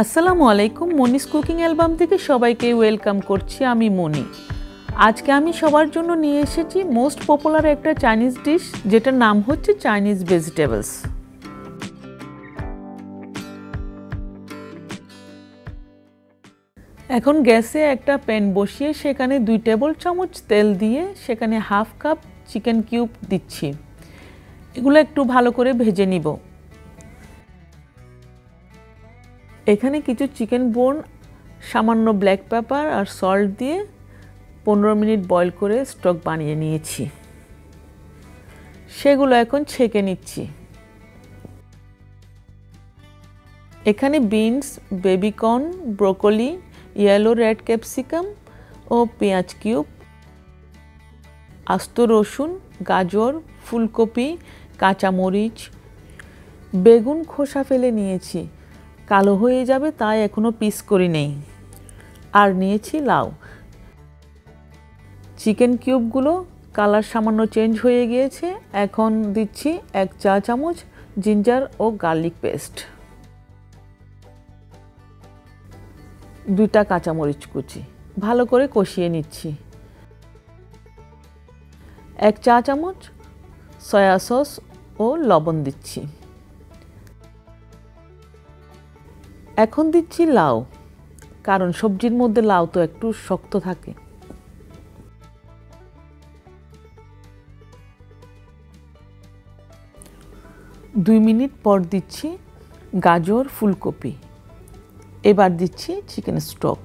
আসসালামু আলাইকুম, Moni's cooking album থেকে সবাইকে ওয়েলকাম করছি। আমি মনি। আজকে আমি সবার জন্য নিয়ে এসেছি মোস্ট পপুলার একটা চাইনিজ ডিশ, যেটার নাম হচ্ছে চাইনিজ ভেজিটেবলস। এখন গ্যাসে একটা প্যান বসিয়ে সেখানে 2 টেবিল চামচ তেল দিয়ে সেখানে হাফ কাপ চিকেন কিউব দিচ্ছি। এগুলো একটু ভালো করে ভেজে নিব। এখানে কিছু চিকেন বোন, সামান্য ব্ল্যাক পেপার আর সল্ট দিয়ে 15 মিনিট বয়েল করে স্টক বানিয়ে নিয়েছি। সেগুলো এখন ছেঁকে নিচ্ছি। এখানে beans, baby corn, broccoli, yellow red capsicum ও পেঁয়াজ কিউব, আস্ত রসুন, গাজর, ফুলকপি, কাঁচামরিচ, বেগুন খোসা ফেলে নিয়েছি, কালো হয়ে যাবে তাই এখনও পিস করি নেই। আর নিয়েছি লাউ। চিকেন কিউবগুলো কালার সামান্য চেঞ্জ হয়ে গিয়েছে। এখন দিচ্ছি 1 চা চামচ জিঞ্জার ও গার্লিক পেস্ট, 2টা কাঁচামরিচ কুচি, ভালো করে কষিয়ে নিচ্ছি। 1 চা চামচ সয়া সস ও লবণ দিচ্ছি। এখন দিচ্ছি লাউ, কারণ সবজির মধ্যে লাউ তো একটু শক্ত থাকে। দুই মিনিট পর দিচ্ছি গাজর, ফুলকপি। এবার দিচ্ছি চিকেন স্টক।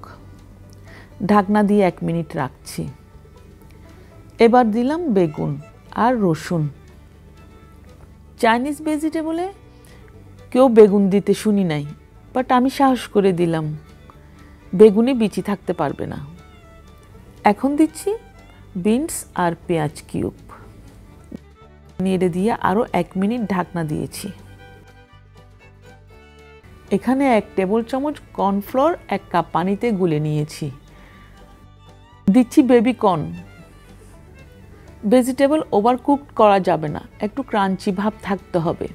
ঢাকনা দিয়ে 1 মিনিট রাখছি। এবার দিলাম বেগুন আর রসুন। চাইনিজ ভেজিটেবলে কেউ বেগুন দিতে শুনি নাই, বাট আমি সাহস করে দিলাম। বেগুনে বিচি থাকতে পারবে না। এখন দিচ্ছি বিনস আর পেঁয়াজ কিউব। নেড়ে দিয়ে আরও 1 মিনিট ঢাকনা দিয়েছি। এখানে 1 টেবিল চামচ কর্নফ্লোর 1 কাপ পানিতে গুলে নিয়েছি। দিচ্ছি বেবিকর্ন। ভেজিটেবল ওভারকুক করা যাবে না, একটু ক্রাঞ্চি ভাব থাকতে হবে।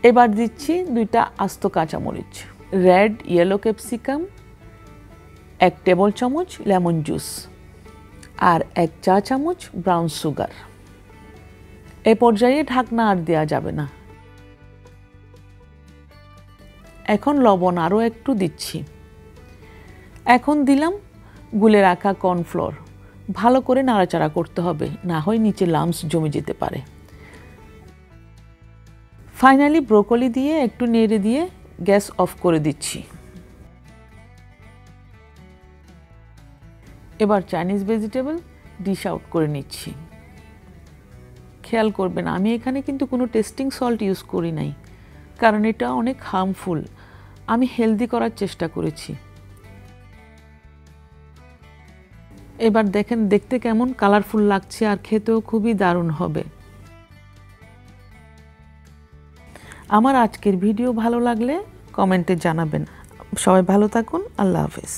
এবার দিচ্ছি 2টা আস্ত কাঁচামরিচ, রেড ইয়েলো ক্যাপসিকাম, 1 টেবিল চামচ লেমন জুস আর 1 চা চামচ ব্রাউন সুগার। এ পর্যায়ে ঢাকনা আর দেওয়া যাবে না। এখন লবণ আরও একটু দিচ্ছি। এখন দিলাম গুলে রাখা কর্নফ্লোর। ভালো করে নাড়াচাড়া করতে হবে, না হয় নিচে লাম্পস জমে যেতে পারে। ফাইনালি ব্রোকলি দিয়ে একটু নেড়ে দিয়ে গ্যাস অফ করে দিচ্ছি। এবার চাইনিজ ভেজিটেবল ডিশ আউট করে নিচ্ছি। খেয়াল করবেন, আমি এখানে কিন্তু কোনো টেস্টিং সল্ট ইউজ করি নাই, কারণ এটা অনেক হার্মফুল। আমি হেলদি করার চেষ্টা করেছি। এবার দেখেন দেখতে কেমন কালারফুল লাগছে, আর খেতেও খুবই দারুণ হবে। আমার আজকের ভিডিও ভালো লাগলে কমেন্টে জানাবেন। সবাই ভালো থাকুন। আল্লাহ হাফেজ।